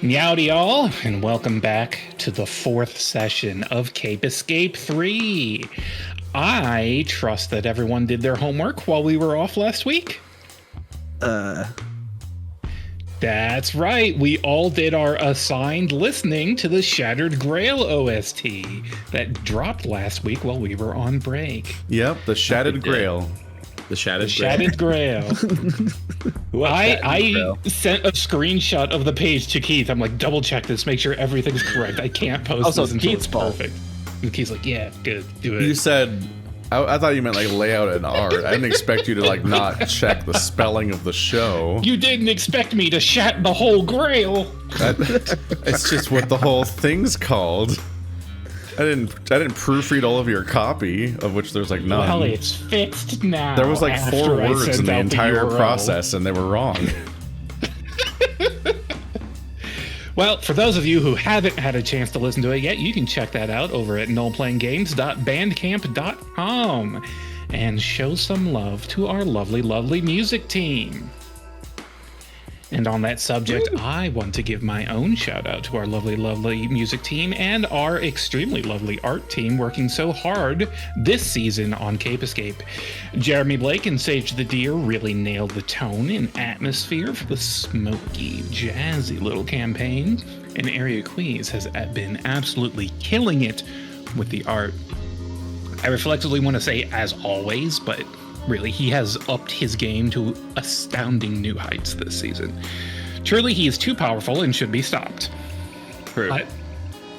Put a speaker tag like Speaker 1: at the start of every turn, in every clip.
Speaker 1: Meowdy all, and welcome back to the 4th session of Cape Escape 3. I trust that everyone did their homework while we were off last week. That's right, we all did our assigned listening to the Shattered Grail OST that dropped last week while we were on break.
Speaker 2: Yep, the Shattered Grail.
Speaker 3: The Shattered
Speaker 1: Grail. I sent a screenshot of the page to Keith. I'm like, double check this, make sure everything's correct. I can't post this until it's perfect. And Keith's like, yeah, good, do it.
Speaker 2: You said, I thought you meant like layout and art. I didn't expect you to like not check the spelling of the show.
Speaker 1: You didn't expect me to shat the whole grail.
Speaker 2: It's just what the whole thing's called. I didn't proofread all of your copy, of which there's like none.
Speaker 1: Well, it's fixed now.
Speaker 2: There was like 4 words in the entire process, and they were wrong.
Speaker 1: Well, for those of you who haven't had a chance to listen to it yet, you can check that out over at nullplayinggames.bandcamp.com and show some love to our lovely, lovely music team. And on that subject, I want to give my own shout out to our lovely, lovely music team and our extremely lovely art team working so hard this season on Cape Escape. Jeremy Blake and Sage the Deer really nailed the tone and atmosphere for the smoky, jazzy little campaign. And Aeria Quies has been absolutely killing it with the art. I reflectively want to say as always, but really, he has upped his game to astounding new heights this season. Truly, he is too powerful and should be stopped.
Speaker 3: True.
Speaker 1: But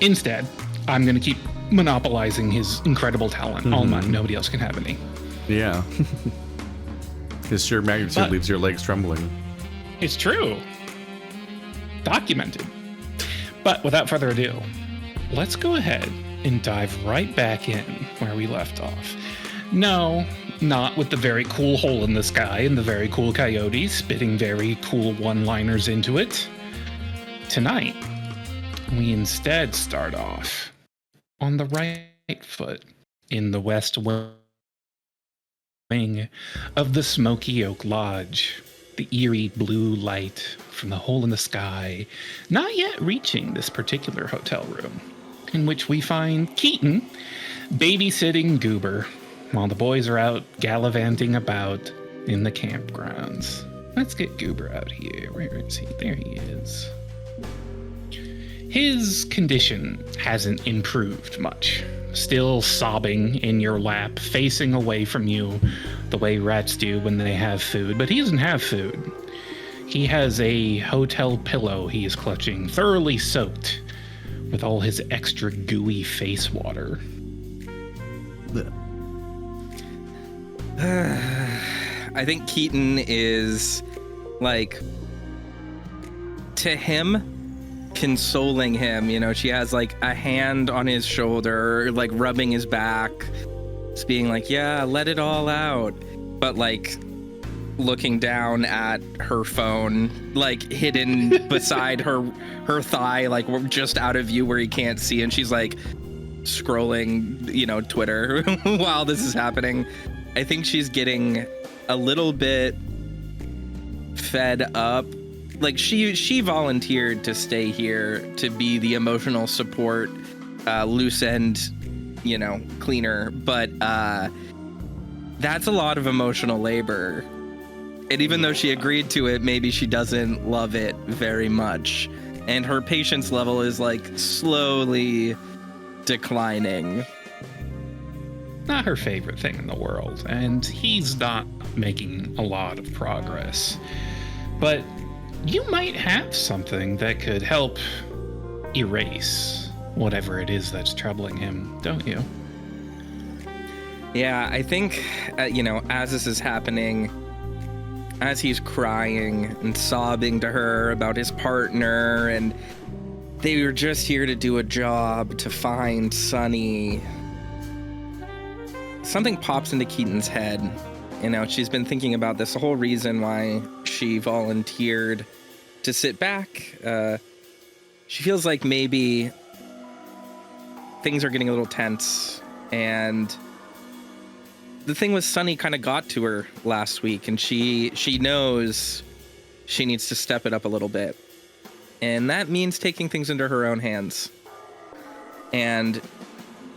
Speaker 1: instead, I'm going to keep monopolizing his incredible talent. All mine. Nobody else can have any.
Speaker 2: Yeah. His sheer magnitude leaves your legs trembling.
Speaker 1: It's true. Documented. But without further ado, let's go ahead and dive right back in where we left off. No, not with the very cool hole in the sky and the very cool coyote spitting very cool one-liners into it. Tonight, we instead start off on the right foot in the west wing of the Smoky Oak Lodge. The eerie blue light from the hole in the sky not yet reaching this particular hotel room, in which we find Keaton babysitting Goober while the boys are out gallivanting about in the campgrounds. Let's get Goober out here. Where is he? There he is. His condition hasn't improved much. Still sobbing in your lap, facing away from you the way rats do when they have food, but he doesn't have food. He has a hotel pillow he is clutching, thoroughly soaked with all his extra gooey face water.
Speaker 4: I think Keaton is, like, to him, consoling him. You know, she has, like, a hand on his shoulder, like, rubbing his back, just being like, yeah, let it all out. But, like, looking down at her phone, like, hidden beside her thigh, like, just out of view where he can't see. And she's, like, scrolling, you know, Twitter while this is happening. I think she's getting a little bit fed up. Like, she volunteered to stay here to be the emotional support, loose end, you know, cleaner. But that's a lot of emotional labor. And even though she agreed to it, maybe she doesn't love it very much. And her patience level is, like, slowly declining.
Speaker 1: Not her favorite thing in the world, and he's not making a lot of progress. But you might have something that could help erase whatever it is that's troubling him, don't you?
Speaker 4: Yeah, I think, you know, as this is happening, as he's crying and sobbing to her about his partner, and they were just here to do a job to find Sonny, something pops into Keaton's head. You know, she's been thinking about this, the whole reason why she volunteered to sit back. She feels like maybe things are getting a little tense, and the thing with Sonny kind of got to her last week, and she knows she needs to step it up a little bit. And that means taking things into her own hands. And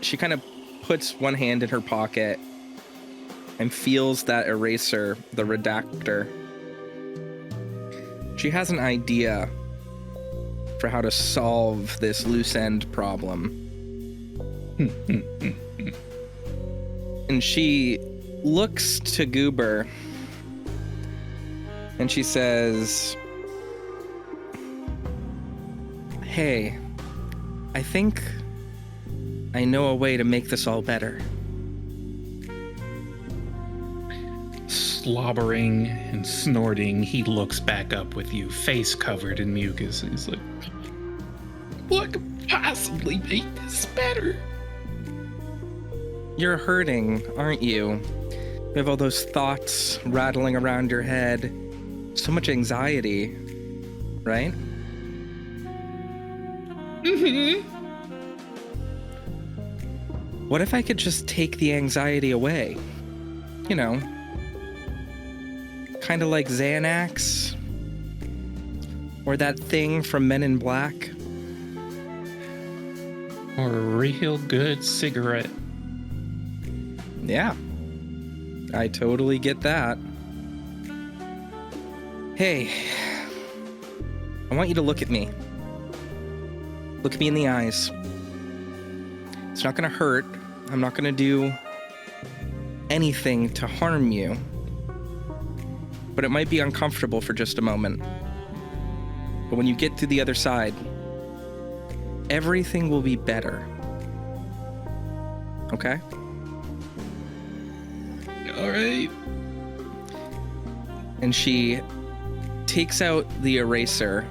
Speaker 4: she kind of puts one hand in her pocket and feels that eraser, the redactor. She has an idea for how to solve this loose end problem. And she looks to Goober and she says, "Hey, I think I know a way to make this all better."
Speaker 1: Slobbering and snorting, he looks back up with you, face covered in mucus, and he's like, "What could possibly make this better?"
Speaker 4: You're hurting, aren't you? You have all those thoughts rattling around your head. So much anxiety, right?
Speaker 1: Mm-hmm.
Speaker 4: What if I could just take the anxiety away? You know, kind of like Xanax? Or that thing from Men in Black?
Speaker 1: Or a real good cigarette.
Speaker 4: Yeah, I totally get that. Hey, I want you to look at me. Look at me in the eyes. It's not gonna hurt. I'm not gonna do anything to harm you. But it might be uncomfortable for just a moment. But when you get to the other side, everything will be better. Okay?
Speaker 1: All right.
Speaker 4: And she takes out the eraser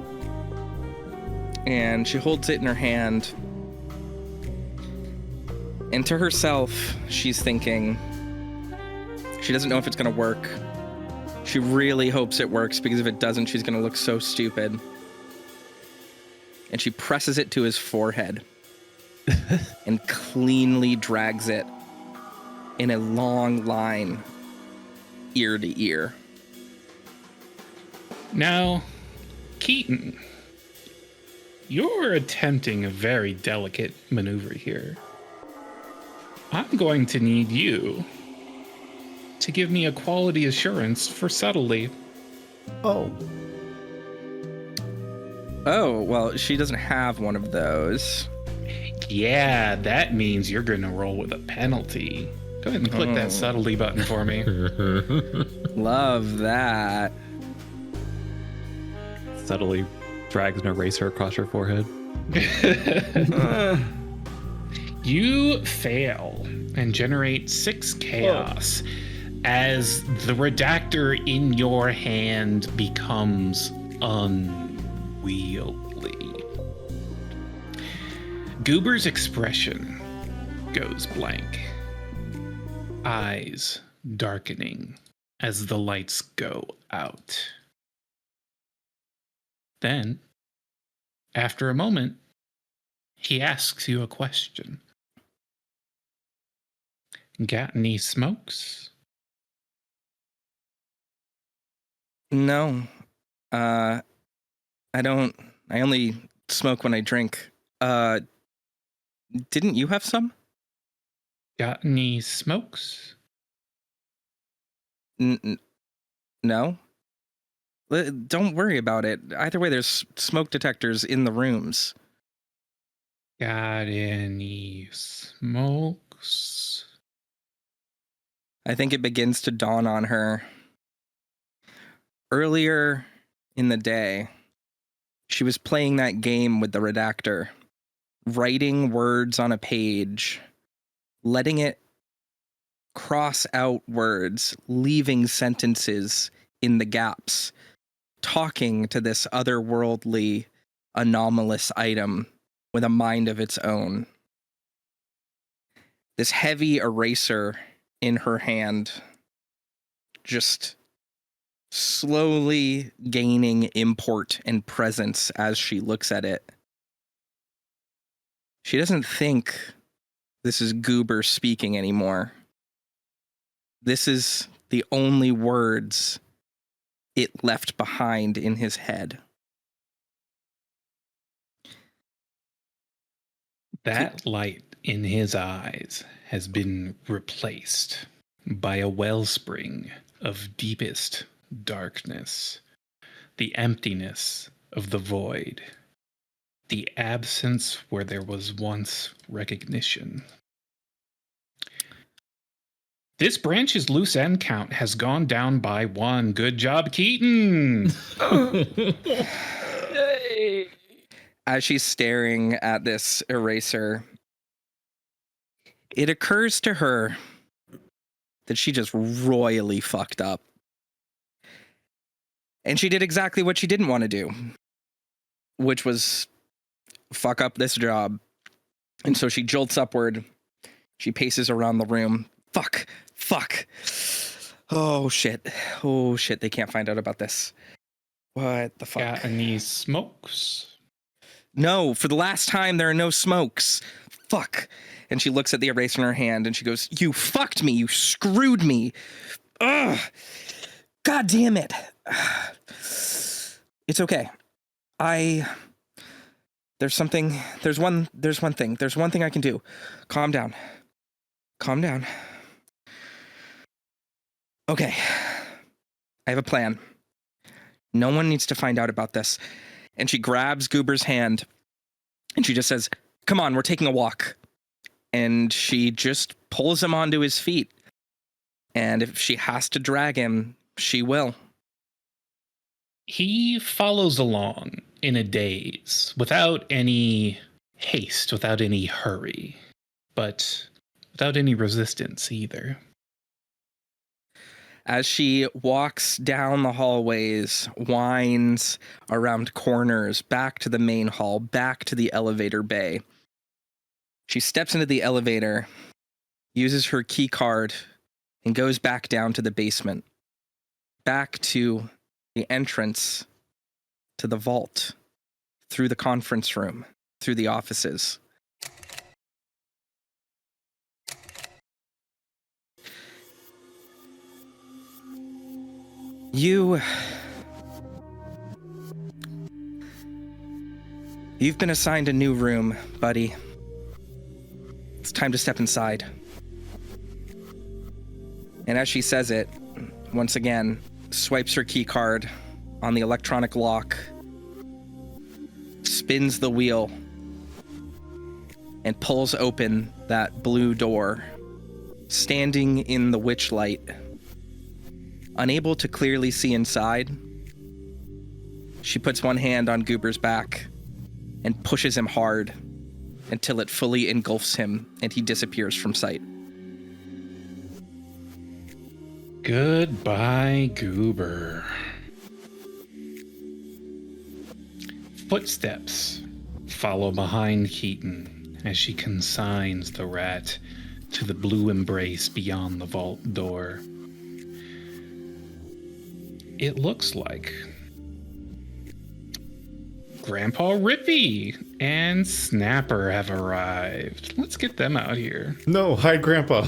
Speaker 4: and she holds it in her hand. And to herself, she's thinking, she doesn't know if it's going to work. She really hopes it works, because if it doesn't, she's going to look so stupid. And she presses it to his forehead and cleanly drags it in a long line, ear to ear.
Speaker 1: Now, Keaton, you're attempting a very delicate maneuver here. I'm going to need you to give me a quality assurance for subtlety.
Speaker 2: Oh.
Speaker 4: Oh, well, she doesn't have one of those.
Speaker 1: Yeah, that means you're going to roll with a penalty. Go ahead and click that subtlety button for me.
Speaker 4: Love that.
Speaker 3: Subtly drags an eraser across your forehead.
Speaker 1: You fail and generate 6 chaos as the redactor in your hand becomes unwieldy. Goober's expression goes blank, eyes darkening as the lights go out. Then, after a moment, he asks you a question. Got any smokes?
Speaker 4: No. I don't. I only smoke when I drink. Didn't you have some?
Speaker 1: Got any smokes?
Speaker 4: No. Don't worry about it. Either way, there's smoke detectors in the rooms.
Speaker 1: Got any smokes?
Speaker 4: I think it begins to dawn on her. Earlier in the day, she was playing that game with the redactor, writing words on a page, letting it cross out words, leaving sentences in the gaps, talking to this otherworldly, anomalous item with a mind of its own. This heavy eraser in her hand, just slowly gaining import and presence as she looks at it. She doesn't think this is Goober speaking anymore. This is the only words it left behind in his head.
Speaker 1: That light in his eyes has been replaced by a wellspring of deepest darkness, the emptiness of the void, the absence where there was once recognition. This branch's loose end count has gone down by 1. Good job, Keaton!
Speaker 4: As she's staring at this eraser, it occurs to her that she just royally fucked up. And she did exactly what she didn't want to do, which was fuck up this job. And so she jolts upward. She paces around the room. Fuck. Oh, shit. They can't find out about this. What the fuck?
Speaker 1: Got any smokes?
Speaker 4: No, for the last time, there are no smokes. Fuck. And she looks at the eraser in her hand and she goes, you fucked me. You screwed me. Ugh. God damn it. It's okay. There's one thing I can do. Calm down. Okay. I have a plan. No one needs to find out about this. And she grabs Goober's hand and she just says, come on, we're taking a walk. And she just pulls him onto his feet. And if she has to drag him, she will.
Speaker 1: He follows along in a daze, without any haste, without any hurry, but without any resistance either.
Speaker 4: As she walks down the hallways, winds around corners, back to the main hall, back to the elevator bay. She steps into the elevator, uses her key card, and goes back down to the basement. Back to the entrance to the vault, through the conference room, through the offices. You've been assigned a new room, buddy. It's time to step inside. And as she says it, once again, swipes her key card on the electronic lock, spins the wheel, and pulls open that blue door. Standing in the witch light, unable to clearly see inside, she puts one hand on Goober's back and pushes him hard until it fully engulfs him and he disappears from sight.
Speaker 1: Goodbye, Goober. Footsteps follow behind Keaton as she consigns the rat to the blue embrace beyond the vault door. It looks like Grandpa Rippy and Snapper have arrived. Let's get them out here.
Speaker 2: No, hide Grandpa.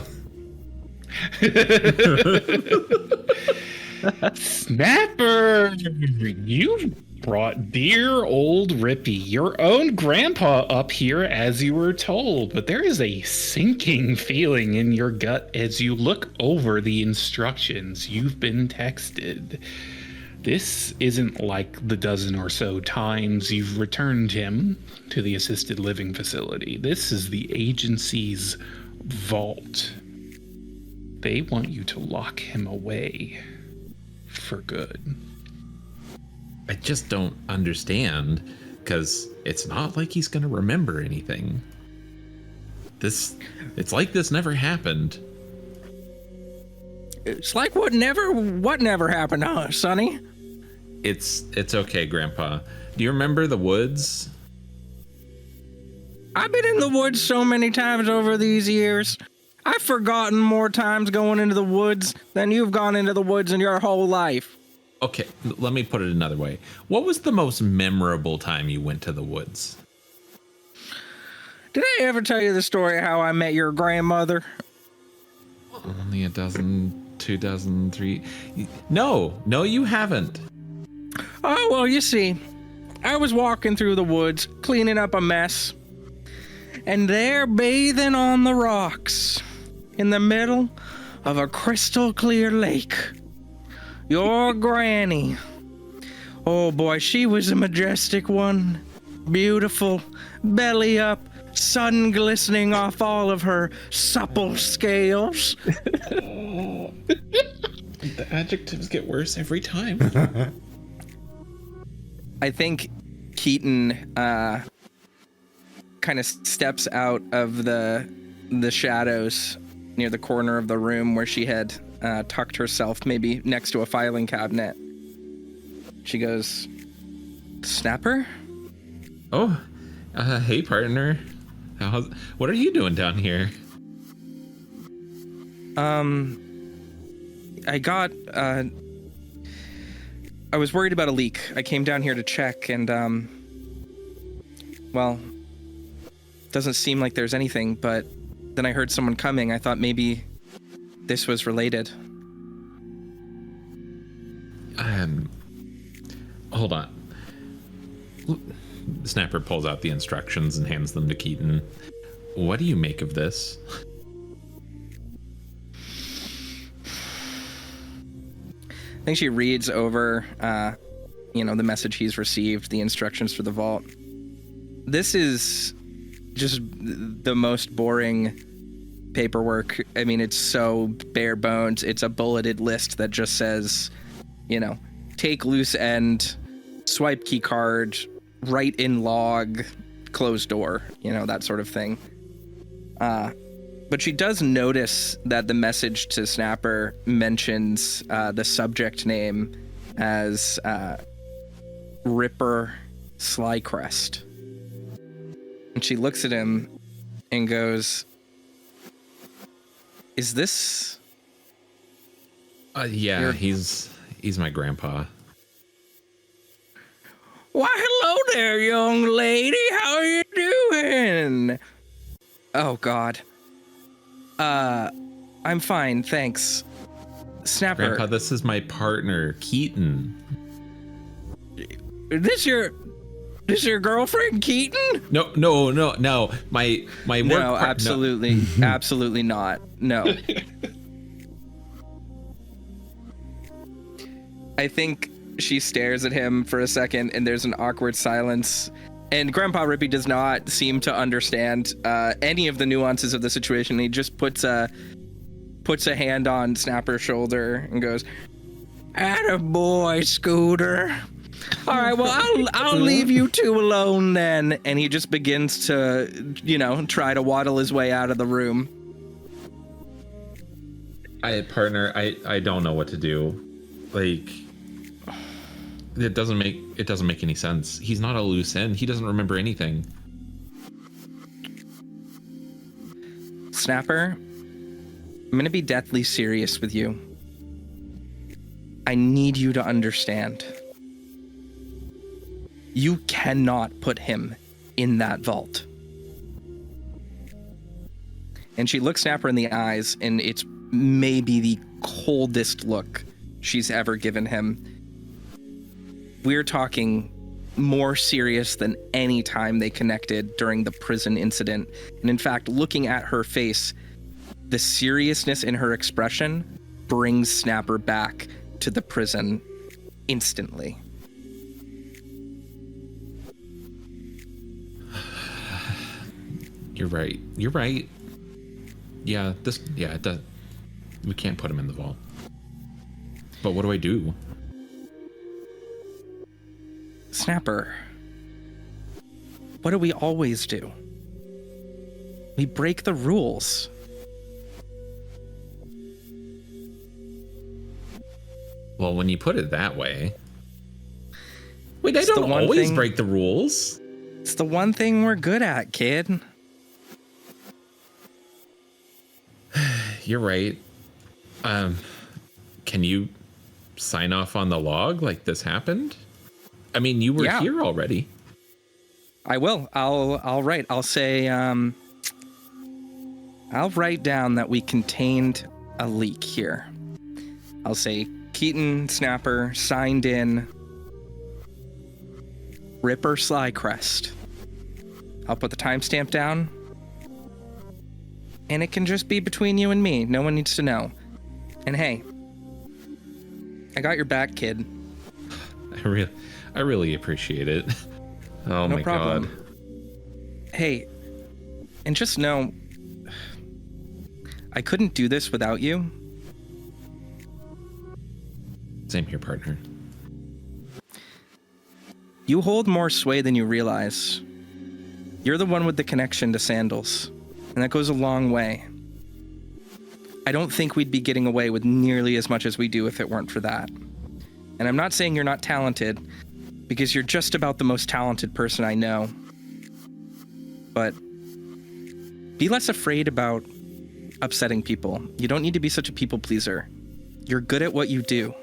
Speaker 1: Snapper, you brought dear old Rippy, your own grandpa, up here as you were told, but there is a sinking feeling in your gut as you look over the instructions you've been texted. This isn't like the dozen or so times you've returned him to the assisted living facility. This is the agency's vault. They want you to lock him away for good.
Speaker 5: I just don't understand, because it's not like he's going to remember anything. It's like this never happened.
Speaker 4: It's like what never happened, huh, Sonny?
Speaker 5: It's okay, Grandpa. Do you remember the woods?
Speaker 4: I've been in the woods so many times over these years. I've forgotten more times going into the woods than you've gone into the woods in your whole life.
Speaker 5: Okay, let me put it another way. What was the most memorable time you went to the woods?
Speaker 4: Did I ever tell you the story of how I met your grandmother?
Speaker 5: Only a dozen 2003. No, you haven't.
Speaker 4: Oh, well, you see, I was walking through the woods, cleaning up a mess, and there, bathing on the rocks, in the middle of a crystal clear lake, your granny. Oh boy, she was a majestic one. Beautiful, belly up, sun glistening off all of her supple scales.
Speaker 5: The adjectives get worse every time.
Speaker 4: I think Keaton kind of steps out of the shadows near the corner of the room where she had tucked herself, maybe next to a filing cabinet. She goes, Snapper?
Speaker 5: Oh, hey partner. What are you doing down here?
Speaker 4: I was worried about a leak. I came down here to check and, well, doesn't seem like there's anything, but then I heard someone coming. I thought maybe this was related.
Speaker 5: Hold on. Snapper pulls out the instructions and hands them to Keaton. What do you make of this?
Speaker 4: I think she reads over, the message he's received, the instructions for the vault. This is just the most boring paperwork. I mean, it's so bare bones. It's a bulleted list that just says, take loose end, swipe key card, write in log, close door, that sort of thing. But she does notice that the message to Snapper mentions the subject name as Ripper Slycrest. And she looks at him and goes, is this...
Speaker 5: Yeah, he's my grandpa.
Speaker 4: Why, hello there, young lady. How are you doing? Oh, God. I'm fine, thanks. Snapper.
Speaker 5: Grandpa, this is my partner, Keaton.
Speaker 4: This your girlfriend, Keaton?
Speaker 5: No. My work.
Speaker 4: No, absolutely, absolutely not. No. I think she stares at him for a second, and there's an awkward silence. And Grandpa Rippy does not seem to understand any of the nuances of the situation. He just puts a hand on Snapper's shoulder and goes, "Attaboy, Scooter. All right, well, I'll leave you two alone then." And he just begins to, try to waddle his way out of the room.
Speaker 5: Partner, I don't know what to do. Like, it doesn't make any sense. He's not a loose end. He doesn't remember anything.
Speaker 4: Snapper, I'm going to be deathly serious with you. I need you to understand. You cannot put him in that vault. And she looks Snapper in the eyes, and it's maybe the coldest look she's ever given him. We're talking more serious than any time they connected during the prison incident. And in fact, looking at her face, the seriousness in her expression brings Snapper back to the prison instantly.
Speaker 5: You're right. Yeah, it does. We can't put him in the vault. But what do I do?
Speaker 4: Snapper, what do we always do? We break the rules.
Speaker 5: Well, when you put it that way... Wait, I
Speaker 4: It's the
Speaker 5: don't
Speaker 4: one
Speaker 5: always
Speaker 4: thing-
Speaker 5: break the rules.
Speaker 4: It's the one thing we're good at, kid.
Speaker 5: You're right. Can you sign off on the log like this happened? I mean, you were
Speaker 4: Yeah.
Speaker 5: here already.
Speaker 4: I will. I'll write. I'll say, I'll write down that we contained a leak here. I'll say Keaton Snapper signed in Ripper Slycrest. I'll put the timestamp down. And it can just be between you and me. No one needs to know. And hey, I got your back, kid.
Speaker 5: I really appreciate it. Oh
Speaker 4: No
Speaker 5: my
Speaker 4: problem.
Speaker 5: god.
Speaker 4: Hey, and just know, I couldn't do this without you.
Speaker 5: Same here, partner.
Speaker 4: You hold more sway than you realize. You're the one with the connection to Sandals, and that goes a long way. I don't think we'd be getting away with nearly as much as we do if it weren't for that. And I'm not saying you're not talented, because you're just about the most talented person I know. But be less afraid about upsetting people. You don't need to be such a people pleaser. You're good at what you do.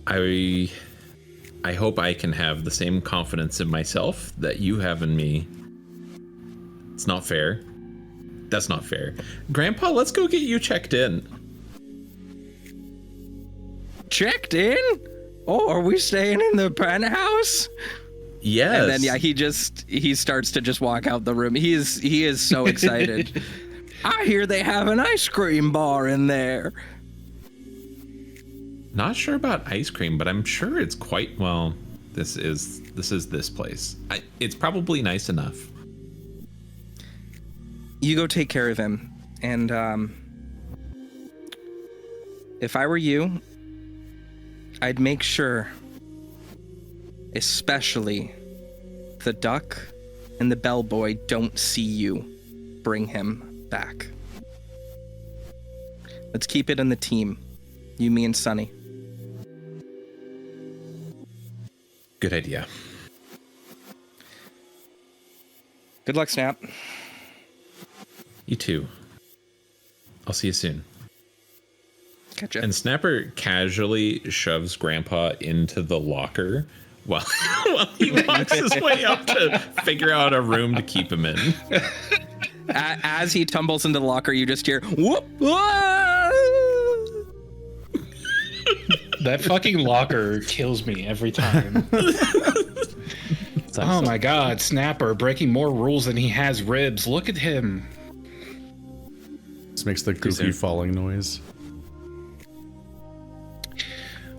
Speaker 5: I hope I can have the same confidence in myself that you have in me. It's not fair. That's not fair. Grandpa, let's go get you checked in.
Speaker 4: Checked in? Oh, are we staying in the penthouse?
Speaker 5: Yes.
Speaker 4: And then he starts to just walk out the room. He is so excited. I hear they have an ice cream bar in there.
Speaker 5: Not sure about ice cream, but I'm sure it's quite well. This is this place. It's probably nice enough.
Speaker 4: You go take care of him, and if I were you, I'd make sure, especially the duck and the bellboy don't see you bring him back. Let's keep it in the team. You, me, and Sonny.
Speaker 5: Good idea.
Speaker 4: Good luck, Snap.
Speaker 5: You too. I'll see you soon.
Speaker 4: Catch ya.
Speaker 5: And Snapper casually shoves Grandpa into the locker while he walks his way up to figure out a room to keep him in.
Speaker 4: As he tumbles into the locker, you just hear, whoop!
Speaker 1: That fucking locker kills me every time. Oh my god, Snapper breaking more rules than he has ribs. Look at him.
Speaker 2: This makes the goofy falling noise.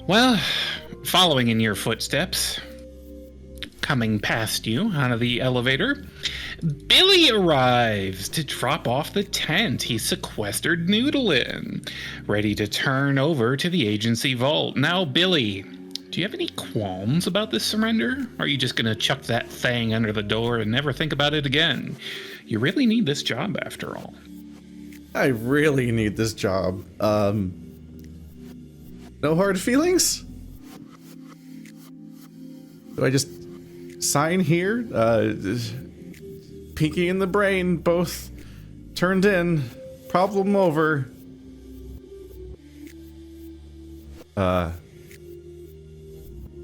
Speaker 1: Well, following in your footsteps, coming past you out of the elevator, Billy arrives to drop off the tent he sequestered Noodle in, ready to turn over to the agency vault. Now, Billy, do you have any qualms about this surrender? Or are you just going to chuck that thing under the door and never think about it again? You really need this job after all.
Speaker 2: I really need this job. No hard feelings? Do I just sign here? Pinky and the brain both turned in. Problem over.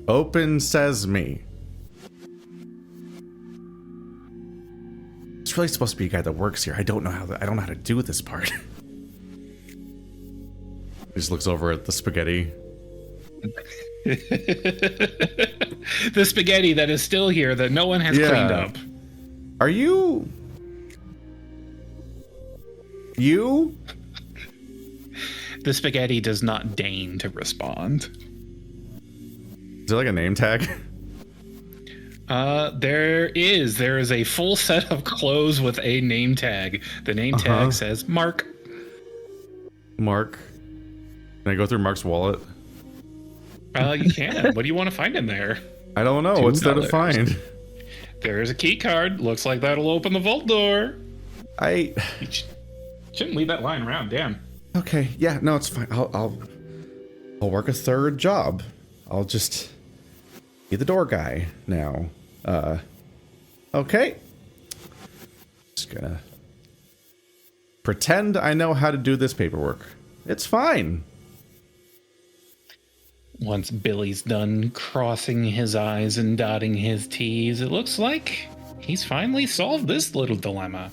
Speaker 2: Open sesame. It's really supposed to be a guy that works here. I don't know how to do this part. He just looks over at the spaghetti.
Speaker 1: The spaghetti that is still here that no one has cleaned up.
Speaker 2: Are you?
Speaker 1: The spaghetti does not deign to respond.
Speaker 2: Is there like a name tag?
Speaker 1: There is a full set of clothes with a name tag. The name tag says Mark.
Speaker 2: Mark. Can I go through Mark's wallet?
Speaker 1: You can. What do you want to find in there?
Speaker 2: I don't know. What's there to find?
Speaker 1: There's a key card. Looks like that'll open the vault door.
Speaker 2: You
Speaker 1: Shouldn't leave that lying around. Damn.
Speaker 2: Okay. Yeah. No, it's fine. I'll work a third job. I'll just be the door guy now. Okay. Just gonna pretend I know how to do this paperwork. It's fine.
Speaker 1: Once Billy's done crossing his I's and dotting his T's, it looks like he's finally solved this little dilemma.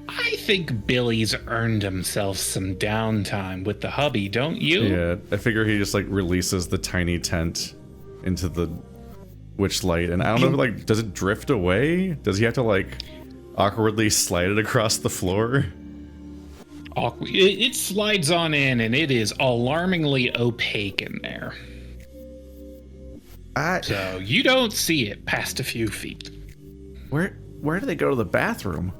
Speaker 1: I think Billy's earned himself some downtime with the hubby, don't you?
Speaker 2: Yeah, I figure he just like releases the tiny tent into the witch light, and I don't know, like, does it drift away? Does he have to like awkwardly slide it across the floor?
Speaker 1: It slides on in, and it is alarmingly opaque in there. So you don't see it past a few feet.
Speaker 2: Where do they go to the bathroom?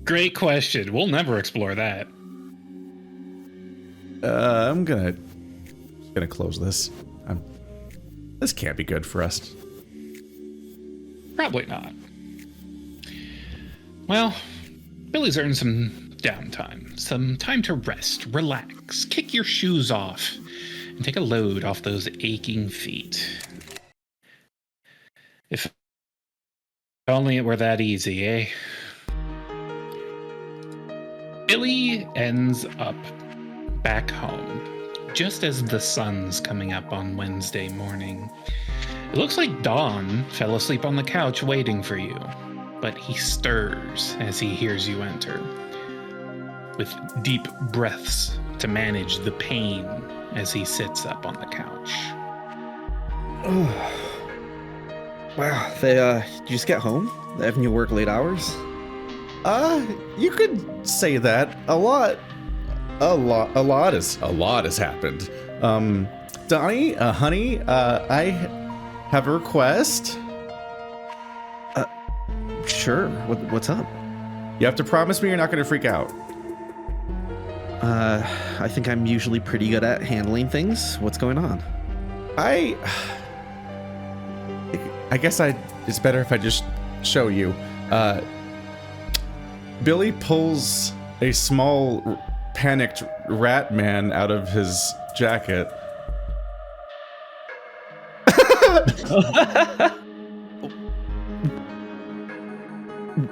Speaker 1: Great question. We'll never explore that.
Speaker 2: I'm gonna close this. This can't be good for us.
Speaker 1: Probably not. Well, Billy's earned some downtime, some time to rest, relax, kick your shoes off, and take a load off those aching feet. If only it were that easy, eh? Billy ends up back home just as the sun's coming up on Wednesday morning. It looks like Dawn fell asleep on the couch waiting for you, but he stirs as he hears you enter, with deep breaths to manage the pain as he sits up on the couch.
Speaker 6: Wow, did you just get home? Having you work late hours?
Speaker 2: You could say that. A lot has happened. Donnie, honey, I have a request.
Speaker 6: Sure. What's up?
Speaker 2: You have to promise me you're not going to freak out.
Speaker 6: I think I'm usually pretty good at handling things. What's going on?
Speaker 2: I guess it's better if I just show you. Billy pulls a small panicked rat man out of his jacket.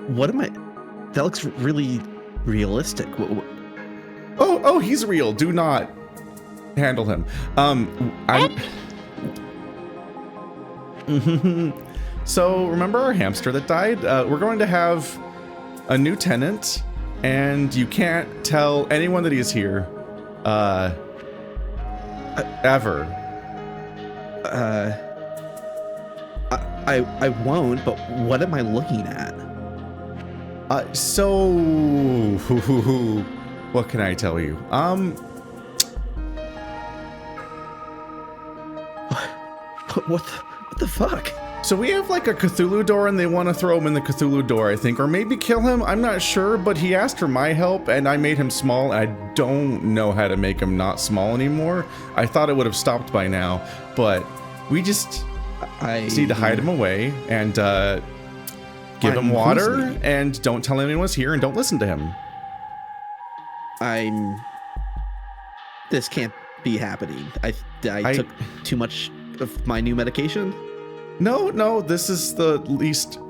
Speaker 6: What am I? That looks really realistic.
Speaker 2: Oh, he's real. Do not handle him. So remember our hamster that died? We're going to have a new tenant, and you can't tell anyone that he is here, ever.
Speaker 6: I won't. But what am I looking at?
Speaker 2: So what can I tell you?
Speaker 6: What the fuck?
Speaker 2: So we have like a Cthulhu door, and they want to throw him in the Cthulhu door, I think, or maybe kill him. I'm not sure, but he asked for my help, and I made him small. And I don't know how to make him not small anymore. I thought it would have stopped by now, but we just need to hide him away and give him water, and don't tell anyone was here, and don't listen to him.
Speaker 6: This can't be happening. I took too much of my new medication.
Speaker 2: No, this is the least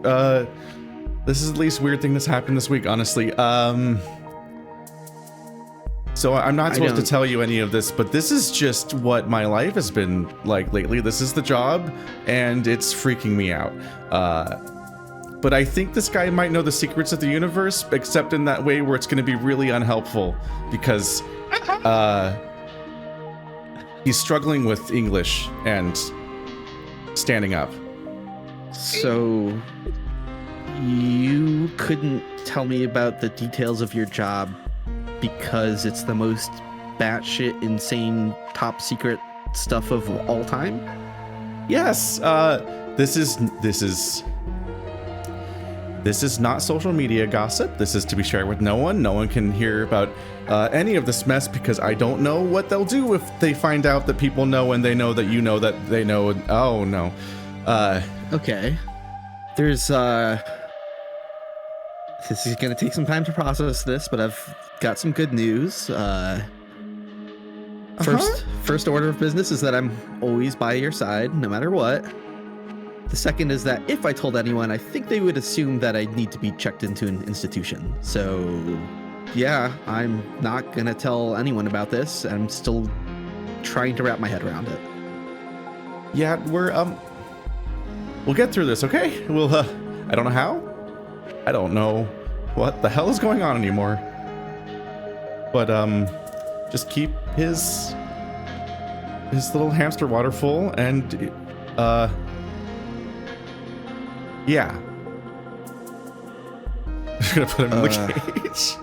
Speaker 2: weird thing that's happened this week, honestly. So I'm not supposed to tell you any of this, but this is just what my life has been like lately. This is the job, and it's freaking me out. But I think this guy might know the secrets of the universe, except in that way where it's going to be really unhelpful, because he's struggling with English and standing up.
Speaker 6: So you couldn't tell me about the details of your job because it's the most batshit insane top secret stuff of all time?
Speaker 2: Yes, this is not social media gossip. This is to be shared with no one. No one can hear about any of this mess, because I don't know what they'll do if they find out that people know, and they know that you know that they know. Oh no.
Speaker 6: Okay. There's this is gonna take some time to process this, but I've got some good news. First order of business is that I'm always by your side, no matter what. The second is that if I told anyone, I think they would assume that I need to be checked into an institution. So, yeah, I'm not gonna tell anyone about this. I'm still trying to wrap my head around it.
Speaker 2: Yeah, we'll get through this, okay? We'll I don't know how, I don't know what the hell is going on anymore. But just keep his little hamster water full, and yeah. I'm gonna put him in the cage.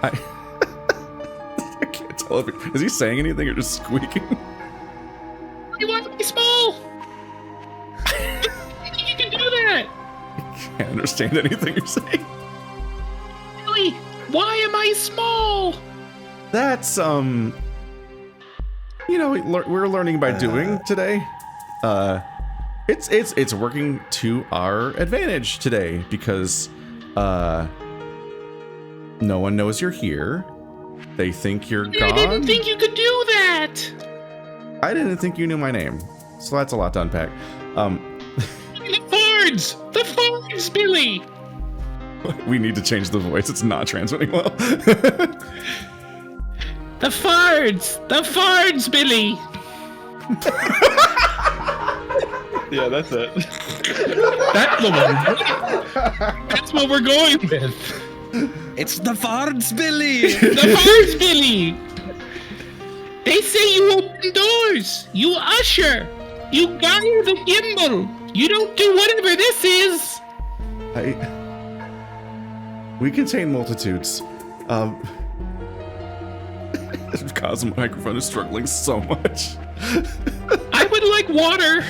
Speaker 2: I can't tell if is he saying anything or just squeaking.
Speaker 1: You want to be small? You can do that.
Speaker 2: I can't understand anything you're saying.
Speaker 1: Really? Why am I small?
Speaker 2: That's we're learning by doing today. It's working to our advantage today because no one knows you're here. They think you're gone.
Speaker 1: I didn't think you could do that.
Speaker 2: I didn't think you knew my name, so that's a lot to unpack.
Speaker 1: The fards, Billy.
Speaker 2: We need to change the voice. It's not transmitting well.
Speaker 1: The fards, Billy.
Speaker 3: Yeah, that's it.
Speaker 1: That's the one. That's what we're going with.
Speaker 4: It's the farts, Billy.
Speaker 1: The fards, Billy. They say you open doors. You usher. You guide the gimbal. You don't do whatever this is.
Speaker 2: We contain multitudes. Because the microphone is struggling so much.
Speaker 1: I would like water.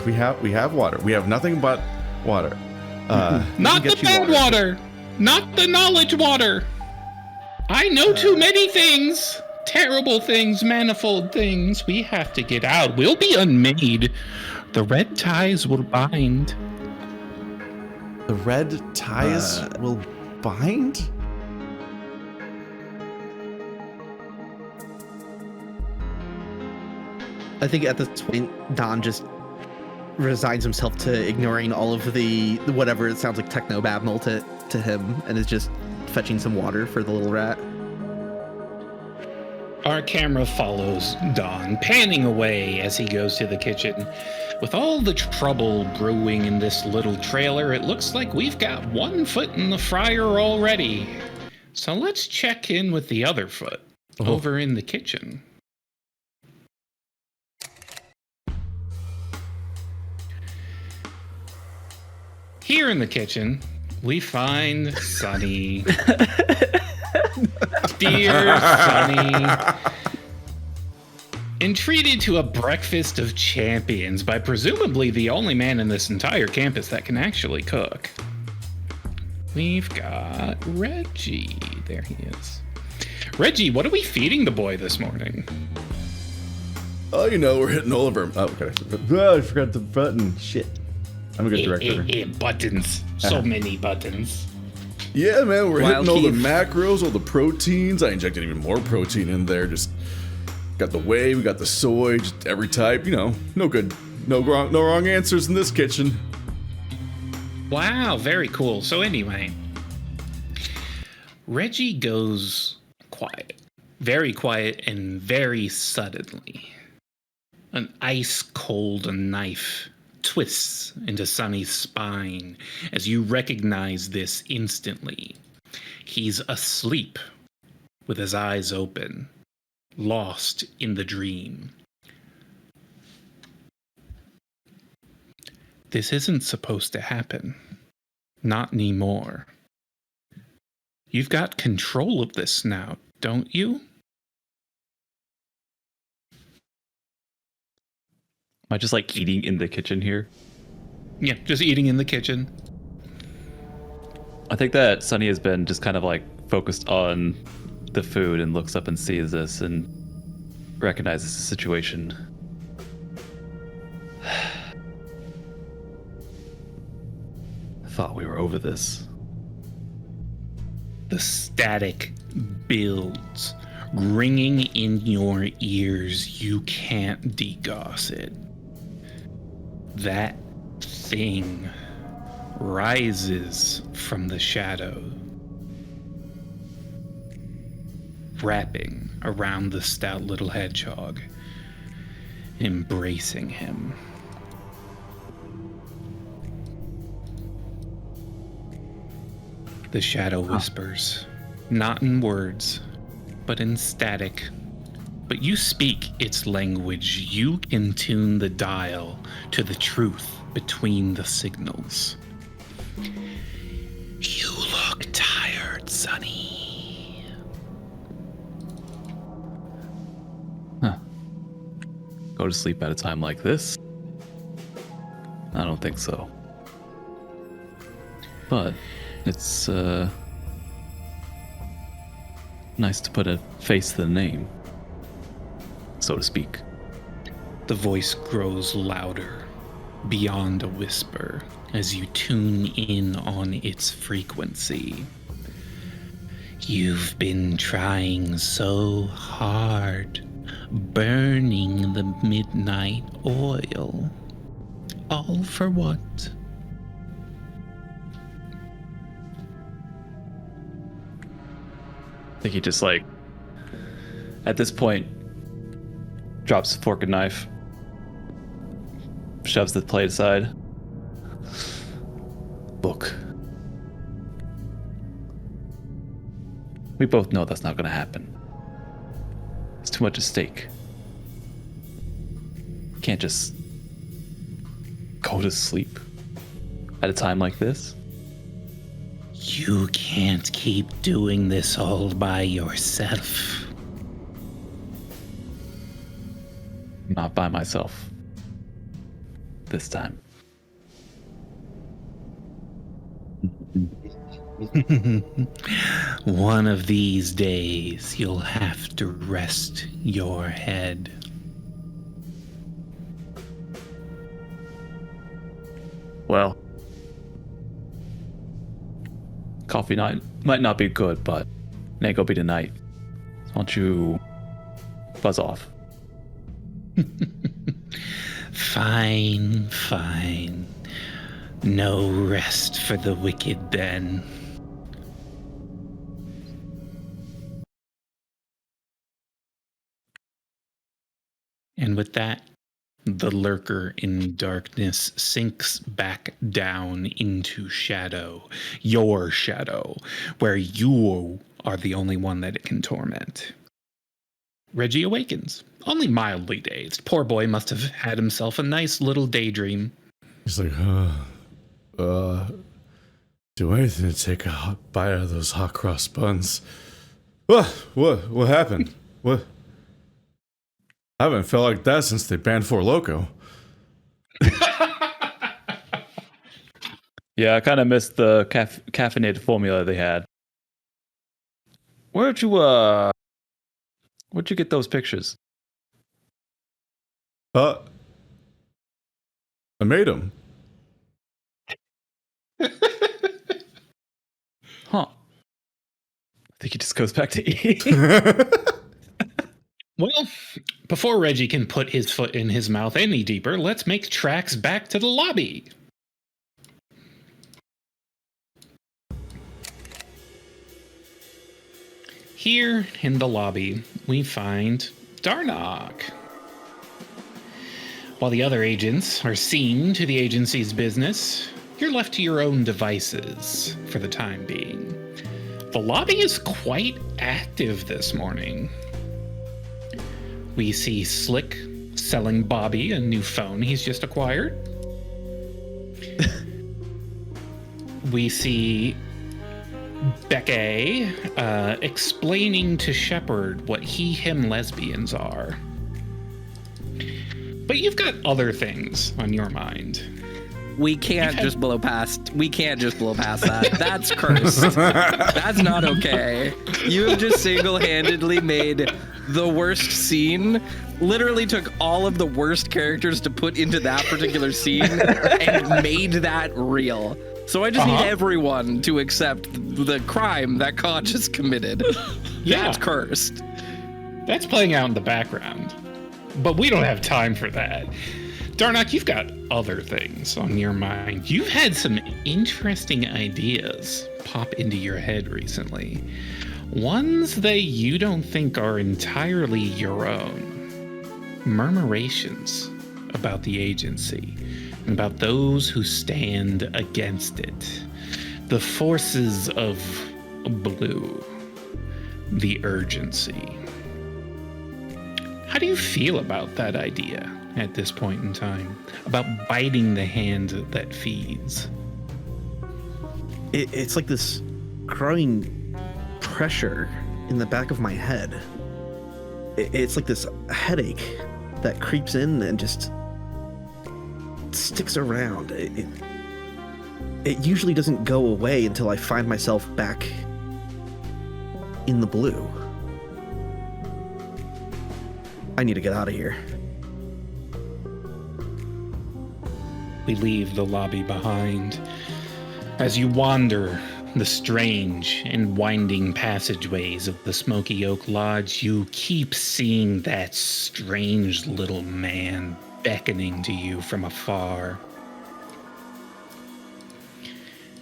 Speaker 2: We have water. We have nothing but water.
Speaker 1: Not the bad water. Not the knowledge water. I know too many things. Terrible things, manifold things. We have to get out. We'll be unmade. The red ties will bind.
Speaker 2: The red ties will bind?
Speaker 6: I think at this point, Don just resigns himself to ignoring all of the whatever it sounds like techno babble to him, and is just fetching some water for the little rat.
Speaker 1: Our camera follows Don, panning away as he goes to the kitchen. With all the trouble brewing in this little trailer, it looks like we've got one foot in the fryer already. So let's check in with the other foot over in the kitchen. Here in the kitchen, we find Sonny. Dear Sonny. Entreated to a breakfast of champions by presumably the only man in this entire campus that can actually cook. We've got Reggie. There he is. Reggie, what are we feeding the boy this morning?
Speaker 2: Oh, we're hitting all of our... Oh, okay. I forgot the button. Shit. I'm a good director.
Speaker 1: Buttons. So many buttons.
Speaker 2: Yeah, man, we're
Speaker 4: Wild
Speaker 2: hitting all the
Speaker 4: Keith.
Speaker 2: macros, all the proteins. I injected even more protein in there. Just got the whey, we got the soy, just every type. No good, no wrong answers in this kitchen.
Speaker 1: Wow, very cool. So anyway, Reggie goes quiet. Very quiet and very suddenly. An ice-cold knife twists into Sonny's spine as you recognize this instantly. He's asleep with his eyes open, lost in the dream. This isn't supposed to happen. Not anymore. You've got control of this now, don't you?
Speaker 3: Am I just like eating in the kitchen here?
Speaker 1: Yeah, just eating in the kitchen.
Speaker 3: I think that Sonny has been just kind of like focused on the food and looks up and sees this and recognizes the situation. I thought we were over this.
Speaker 1: The static builds, ringing in your ears. You can't degauss it. That thing rises from the shadow, wrapping around the stout little hedgehog, embracing him. The shadow whispers, not in words, but in static. But you speak its language. You can tune the dial to the truth between the signals. You look tired, Sonny.
Speaker 3: Go to sleep at a time like this? I don't think so. But it's nice to put a face to the name, so to speak.
Speaker 1: The voice grows louder, beyond a whisper, as you tune in on its frequency. You've been trying so hard, burning the midnight oil. All for what?
Speaker 3: I think he just like, at this point, drops the fork and knife, shoves the plate aside. Look, we both know that's not going to happen. It's too much at stake. Can't just go to sleep at a time like this.
Speaker 1: You can't keep doing this all by yourself.
Speaker 3: Not by myself. This time.
Speaker 1: One of these days, you'll have to rest your head.
Speaker 3: Well, coffee night might not be good, but it ain't gonna be tonight. Why don't you buzz off?
Speaker 1: Fine, fine. No rest for the wicked then. And with that, the lurker in darkness sinks back down into shadow, your shadow, where you are the only one that it can torment. Reggie awakens, only mildly dazed. Poor boy must have had himself a nice little daydream.
Speaker 2: He's like, do anything to take a hot bite out of those hot cross buns. What happened? What? I haven't felt like that since they banned Four Loko.
Speaker 3: Yeah, I kind of missed the caffeinated formula they had. Where'd you get those pictures?
Speaker 2: I made them.
Speaker 3: Huh. I think he just goes back to eating.
Speaker 1: Well, before Reggie can put his foot in his mouth any deeper, let's make tracks back to the lobby. Here in the lobby, we find Darnock. While the other agents are seen to the agency's business, you're left to your own devices for the time being. The lobby is quite active this morning. We see Slick selling Bobby a new phone he's just acquired. We see Becky explaining to Shepard what he-him lesbians are. But you've got other things on your mind.
Speaker 4: We can't just blow past that. That's cursed. That's not okay. You have just single-handedly made the worst scene. Literally took all of the worst characters to put into that particular scene and made that real. So I just need everyone to accept the crime that Ka just committed.
Speaker 1: Yeah.
Speaker 4: That's cursed.
Speaker 1: That's playing out in the background. But we don't have time for that. Darnock, you've got other things on your mind. You've had some interesting ideas pop into your head recently. Ones that you don't think are entirely your own. Murmurations about the agency and about those who stand against it. The forces of blue. The urgency. How do you feel about that idea at this point in time? About biting the hand that feeds?
Speaker 6: It's like this growing pressure in the back of my head. It's like this headache that creeps in and just sticks around. It usually doesn't go away until I find myself back in the blue. I need to get out of here.
Speaker 1: We leave the lobby behind. As you wander the strange and winding passageways of the Smoky Oak Lodge, you keep seeing that strange little man beckoning to you from afar.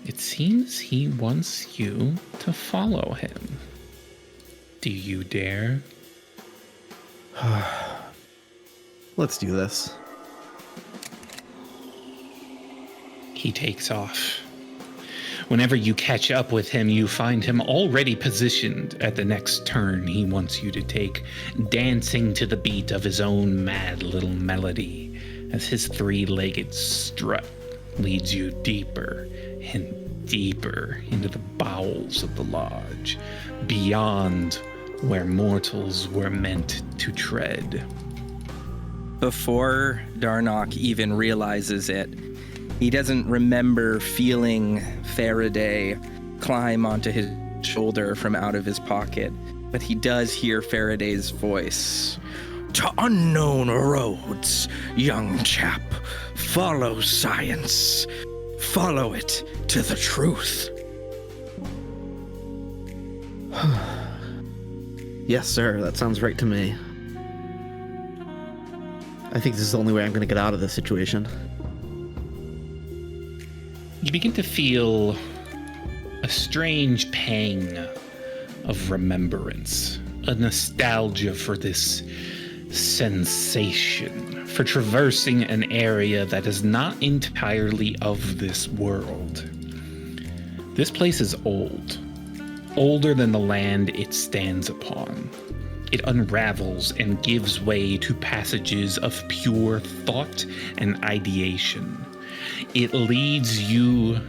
Speaker 1: It seems he wants you to follow him. Do you dare?
Speaker 6: Let's do this.
Speaker 1: He takes off. Whenever you catch up with him, you find him already positioned at the next turn he wants you to take, dancing to the beat of his own mad little melody as his three-legged strut leads you deeper and deeper into the bowels of the lodge, beyond where mortals were meant to tread.
Speaker 4: Before Darnock even realizes it, he doesn't remember feeling Faraday climb onto his shoulder from out of his pocket, but he does hear Faraday's voice. To unknown roads, young chap. Follow science. Follow it to the truth.
Speaker 6: Yes, sir. That sounds right to me. I think this is the only way I'm going to get out of this situation.
Speaker 1: You begin to feel a strange pang of remembrance, a nostalgia for this sensation, for traversing an area that is not entirely of this world. This place is old, older than the land it stands upon. It unravels and gives way to passages of pure thought and ideation. It leads you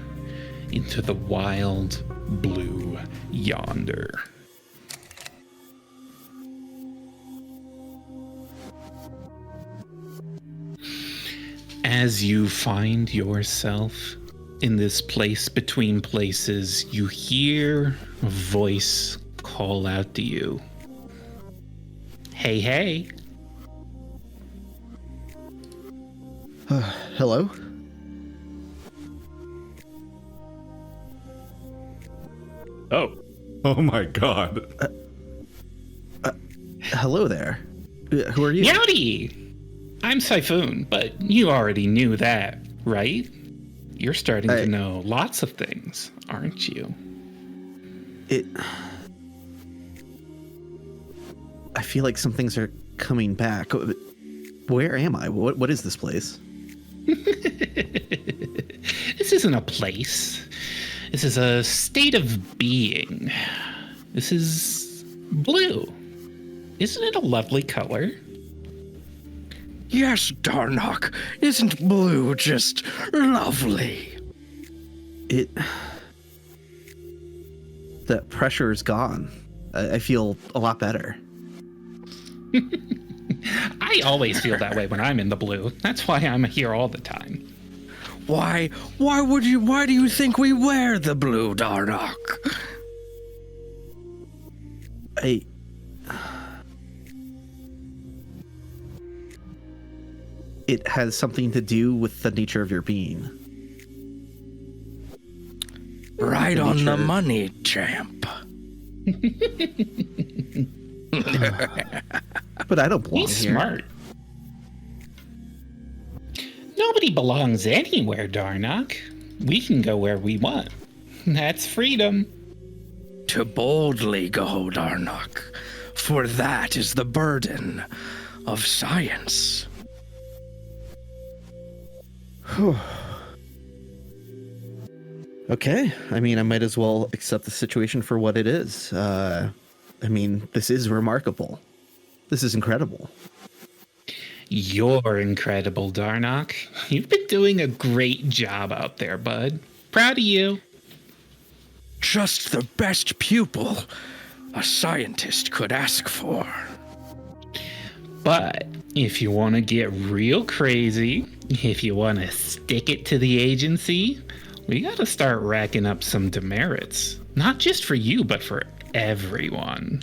Speaker 1: into the wild blue yonder. As you find yourself in this place between places, you hear a voice call out to you. Hey, hey.
Speaker 6: Hello?
Speaker 3: Oh,
Speaker 2: Oh my god.
Speaker 6: Hello there. Who are you?
Speaker 1: Yowdy! I'm Syphoon, but you already knew that, right? You're starting to know lots of things, aren't you?
Speaker 6: I feel like some things are coming back. Where am I? What is this place?
Speaker 1: This isn't a place. This is a state of being. This is blue. Isn't it a lovely color?
Speaker 4: Yes, Darnock. Isn't blue just lovely?
Speaker 6: That pressure is gone. I feel a lot better.
Speaker 1: I always feel that way when I'm in the blue. That's why I'm here all the time.
Speaker 4: Why do you think we wear the blue, Darnock?
Speaker 6: It has something to do with the nature of your being.
Speaker 4: Right on the money, champ.
Speaker 6: But I don't belong
Speaker 1: He's
Speaker 6: here.
Speaker 1: smart. Nobody belongs anywhere, Darnock. We can go where we want. That's freedom.
Speaker 4: To boldly go, Darnock, for that is the burden of science.
Speaker 6: Okay. I mean, I might as well accept the situation for what it is. I mean, this is remarkable. This is incredible.
Speaker 1: You're incredible, Darnock. You've been doing a great job out there, bud. Proud of you.
Speaker 4: Just the best pupil a scientist could ask for.
Speaker 1: But if you want to get real crazy, if you want to stick it to the agency, we got to start racking up some demerits. Not just for you, but for everyone.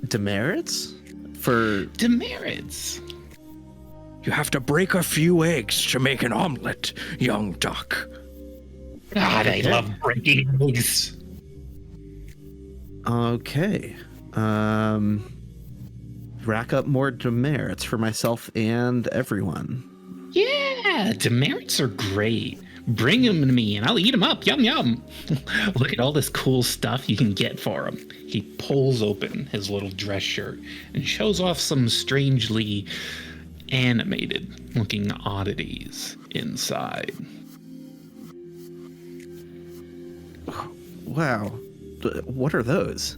Speaker 6: Demerits? For
Speaker 1: Demerits.
Speaker 4: You have to break a few eggs to make an omelet, young duck.
Speaker 1: God, I love breaking eggs.
Speaker 6: Okay. Rack up more demerits for myself and everyone.
Speaker 1: Yeah, demerits are great. Bring them to me and I'll eat them up. Yum, yum. Look at all this cool stuff you can get for him. He pulls open his little dress shirt and shows off some strangely animated looking oddities inside.
Speaker 6: Wow. What are those?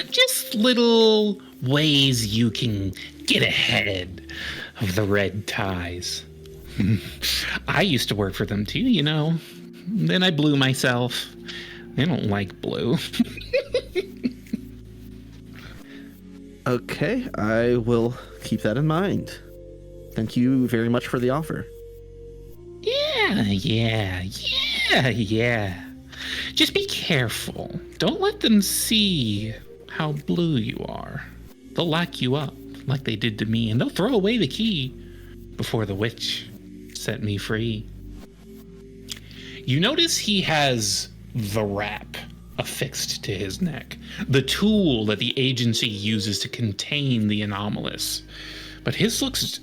Speaker 1: Just little ways you can get ahead of the red ties. I used to work for them too, you know. Then I blew myself. They don't like blue.
Speaker 6: Okay, I will keep that in mind. Thank you very much for the offer.
Speaker 1: Yeah. Just be careful. Don't let them see how blue you are. They'll lock you up like they did to me, and they'll throw away the key before the witch set me free. You notice he has the wrap affixed to his neck, the tool that the agency uses to contain the anomalous. But his looks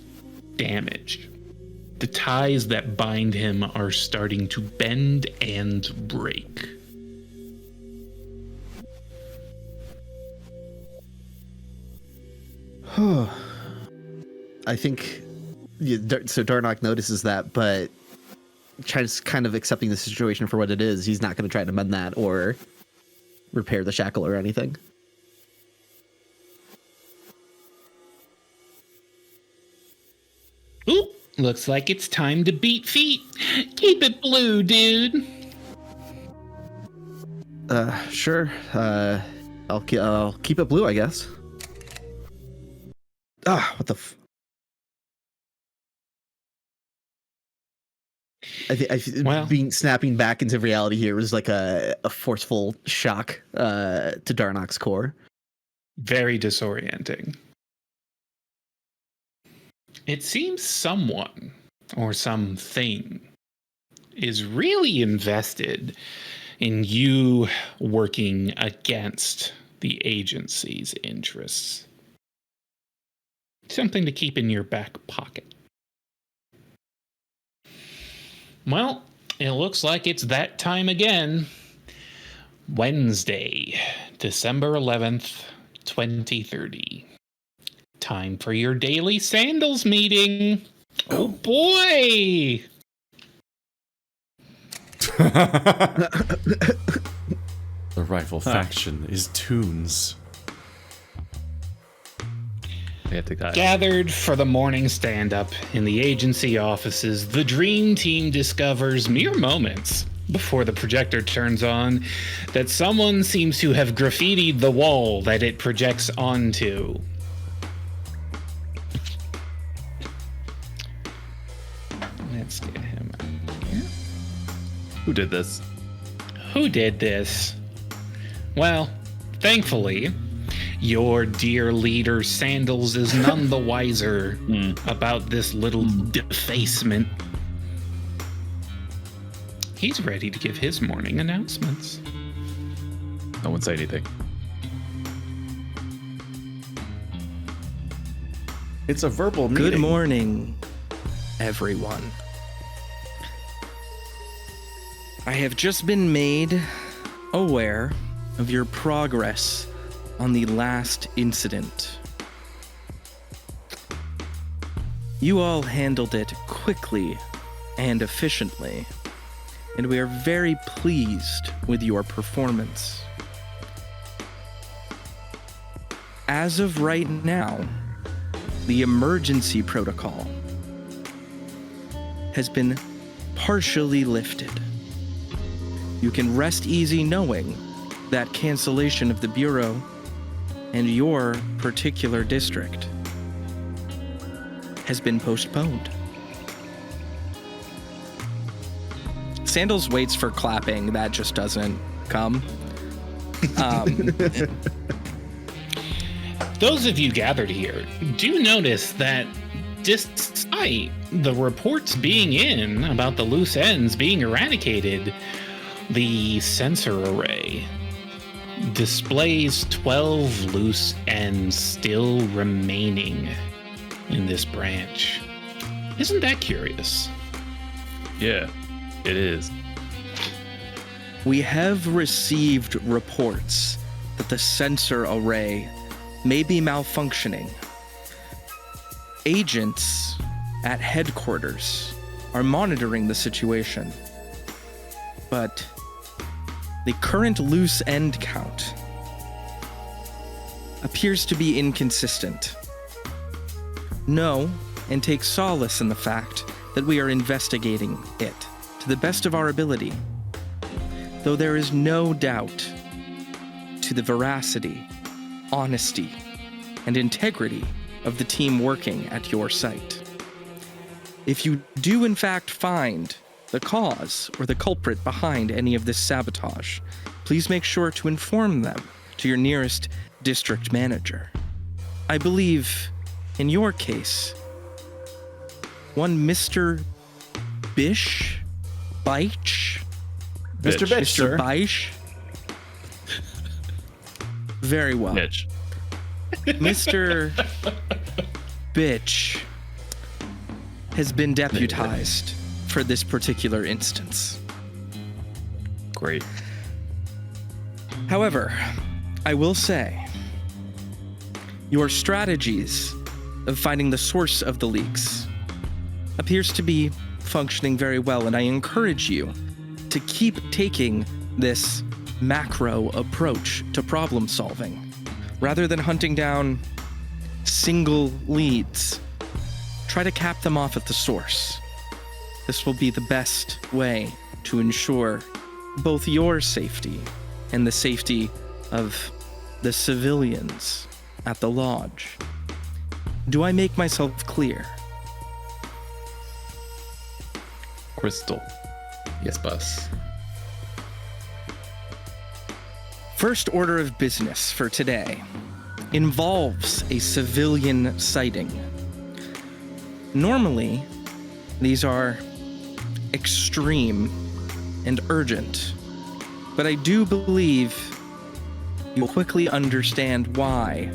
Speaker 1: damaged. The ties that bind him are starting to bend and break.
Speaker 6: I think so. Darnock notices that, but tries kind of accepting the situation for what it is. He's not going to try to mend that or repair the shackle or anything.
Speaker 1: Ooh, looks like it's time to beat feet. Keep it blue, dude.
Speaker 6: Sure. I'll keep it blue, I guess. What the
Speaker 1: Well,
Speaker 6: snapping back into reality here was like a forceful shock to Darnock's core.
Speaker 1: very disorienting. It seems someone or something is really invested in you working against the agency's interests. Something to keep in your back pocket. Well, it looks like it's that time again. Wednesday, December 11th, 2030. Time for your daily sandals meeting. Oh boy!
Speaker 7: The rival faction is Toons.
Speaker 3: We have to die.
Speaker 1: Gathered for the morning stand-up in the agency offices, the dream team discovers mere moments before the projector turns on that someone seems to have graffitied the wall that it projects onto. Let's get him out here.
Speaker 3: Who did this?
Speaker 1: Who did this? Well, thankfully, your dear leader Sandals is none the wiser about this little defacement. He's ready to give his morning announcements.
Speaker 3: No one say anything.
Speaker 2: It's a verbal meeting.
Speaker 4: Good morning, everyone. I have just been made aware of your progress on the last incident. You all handled it quickly and efficiently, and we are very pleased with your performance. As of right now, the emergency protocol has been partially lifted. You can rest easy knowing that cancellation of the Bureau and your particular district has been postponed. Sandals waits for clapping. That just doesn't come.
Speaker 1: Those of you gathered here do notice that despite the reports being in about the loose ends being eradicated, the sensor array displays 12 loose ends still remaining in this branch. Isn't that curious?
Speaker 3: Yeah, it is.
Speaker 4: We have received reports that the sensor array may be malfunctioning. Agents at headquarters are monitoring the situation, but the current loose end count appears to be inconsistent. Know and take solace in the fact that we are investigating it to the best of our ability, though there is no doubt to the veracity, honesty, and integrity of the team working at your site. If you do in fact find the cause or the culprit behind any of this sabotage, please make sure to inform them to your nearest district manager. I believe, in your case, one Mr. Bish? Beich?
Speaker 2: Mr. Bitch,
Speaker 4: Mr.
Speaker 2: sir.
Speaker 4: Beich? Very well.
Speaker 3: Mitch.
Speaker 4: Mr. Bitch has been deputized for this particular instance.
Speaker 3: Great.
Speaker 4: However, I will say, your strategies of finding the source of the leaks appears to be functioning very well, and I encourage you to keep taking this macro approach to problem solving. Rather than hunting down single leads, try to cap them off at the source. This will be the best way to ensure both your safety and the safety of the civilians at the lodge. Do I make myself clear?
Speaker 3: Crystal.
Speaker 5: Yes, boss.
Speaker 4: First order of business for today involves a civilian sighting. Normally, these are extreme and urgent, but I do believe you'll quickly understand why,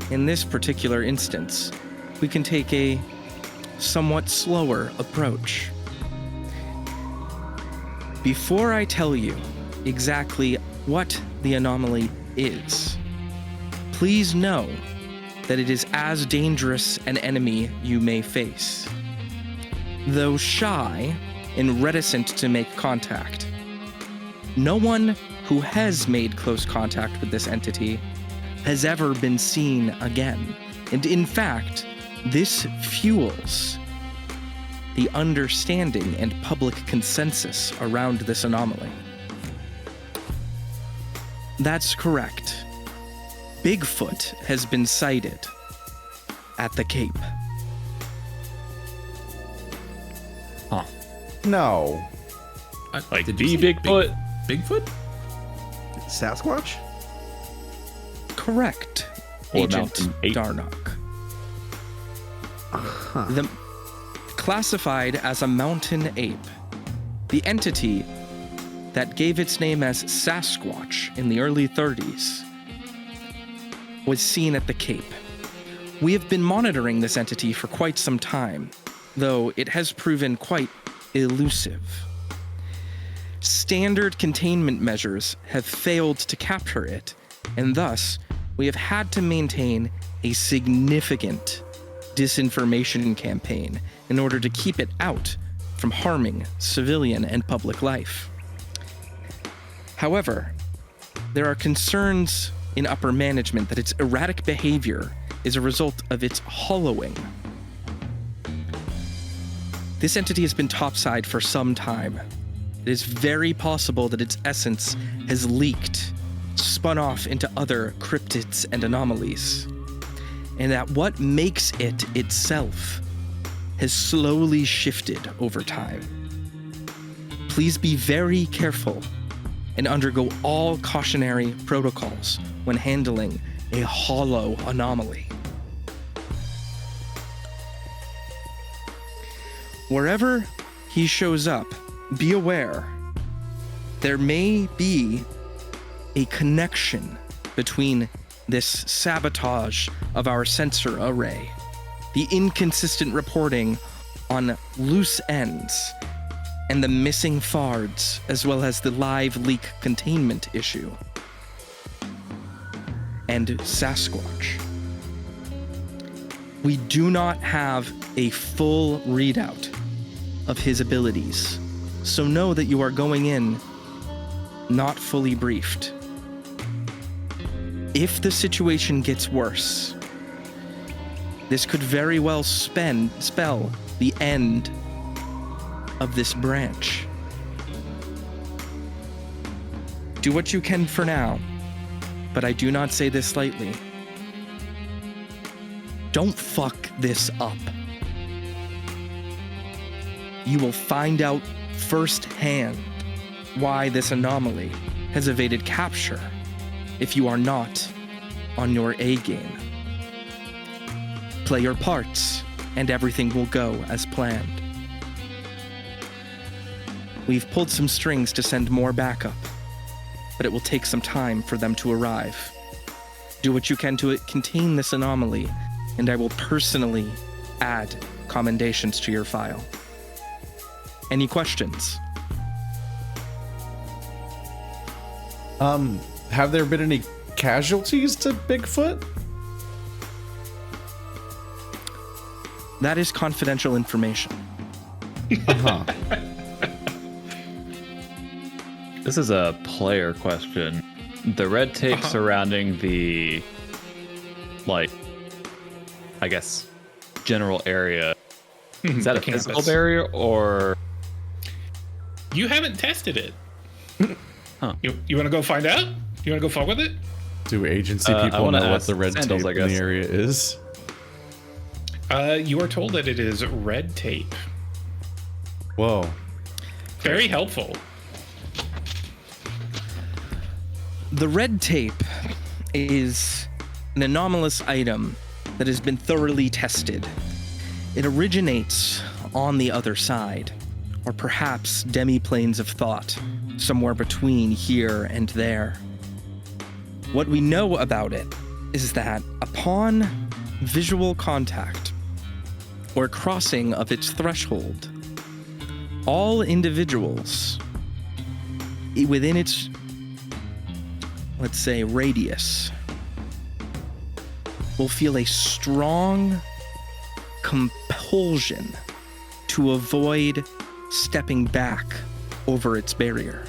Speaker 4: in this particular instance, we can take a somewhat slower approach. Before I tell you exactly what the anomaly is, please know that it is as dangerous an enemy you may face. Though shy and reticent to make contact, no one who has made close contact with this entity has ever been seen again. And in fact, this fuels the understanding and public consensus around this anomaly. That's correct. Bigfoot has been sighted at the Cape.
Speaker 2: No.
Speaker 3: Like
Speaker 5: Did
Speaker 3: the
Speaker 5: you say
Speaker 3: Bigfoot.
Speaker 5: Bigfoot?
Speaker 6: Sasquatch?
Speaker 4: Correct,
Speaker 3: Or
Speaker 4: Agent
Speaker 3: Mountain Ape.
Speaker 4: Darnock. The, classified as a mountain ape, the entity that gave its name as Sasquatch in the early 30s was seen at the Cape. We have been monitoring this entity for quite some time, though it has proven quite elusive. Standard containment measures have failed to capture it, and thus we have had to maintain a significant disinformation campaign in order to keep it out from harming civilian and public life. However, there are concerns in upper management that its erratic behavior is a result of its hollowing. This entity has been topside for some time. It is very possible that its essence has leaked, spun off into other cryptids and anomalies, and that what makes it itself has slowly shifted over time. Please be very careful and undergo all cautionary protocols when handling a hollow anomaly. Wherever he shows up, be aware there may be a connection between this sabotage of our sensor array, the inconsistent reporting on loose ends, and the missing fards, as well as the live leak containment issue, and Sasquatch. We do not have a full readout of his abilities, so know that you are going in not fully briefed. If the situation gets worse, this could very well spell the end of this branch. Do what you can for now, but I do not say this lightly. Don't fuck this up. You will find out firsthand why this anomaly has evaded capture if you are not on your A game. Play your parts, and everything will go as planned. We've pulled some strings to send more backup, but it will take some time for them to arrive. Do what you can to contain this anomaly, and I will personally add commendations to your file. Any questions?
Speaker 2: Have there been any casualties to Bigfoot?
Speaker 4: That is confidential information.
Speaker 2: Uh-huh.
Speaker 3: This is a player question. The red tape surrounding the, like, I guess, general area, is that a
Speaker 1: campus.
Speaker 3: physical barrier or?
Speaker 1: You haven't tested it.
Speaker 3: Huh.
Speaker 1: You want to go find out? You want to go fuck with it?
Speaker 2: Do agency
Speaker 3: I
Speaker 2: people
Speaker 3: wanna
Speaker 2: know what
Speaker 3: ask
Speaker 2: the red
Speaker 3: Sandals,
Speaker 2: tape
Speaker 3: I
Speaker 2: in the
Speaker 3: guess.
Speaker 2: area is?
Speaker 1: You are told that it is red tape.
Speaker 2: Whoa.
Speaker 1: Very helpful.
Speaker 4: The red tape is an anomalous item that has been thoroughly tested. It originates on the other side, or perhaps demi-planes of thought, somewhere between here and there. What we know about it is that upon visual contact or crossing of its threshold, all individuals within its, let's say, radius will feel a strong compulsion to avoid stepping back over its barrier.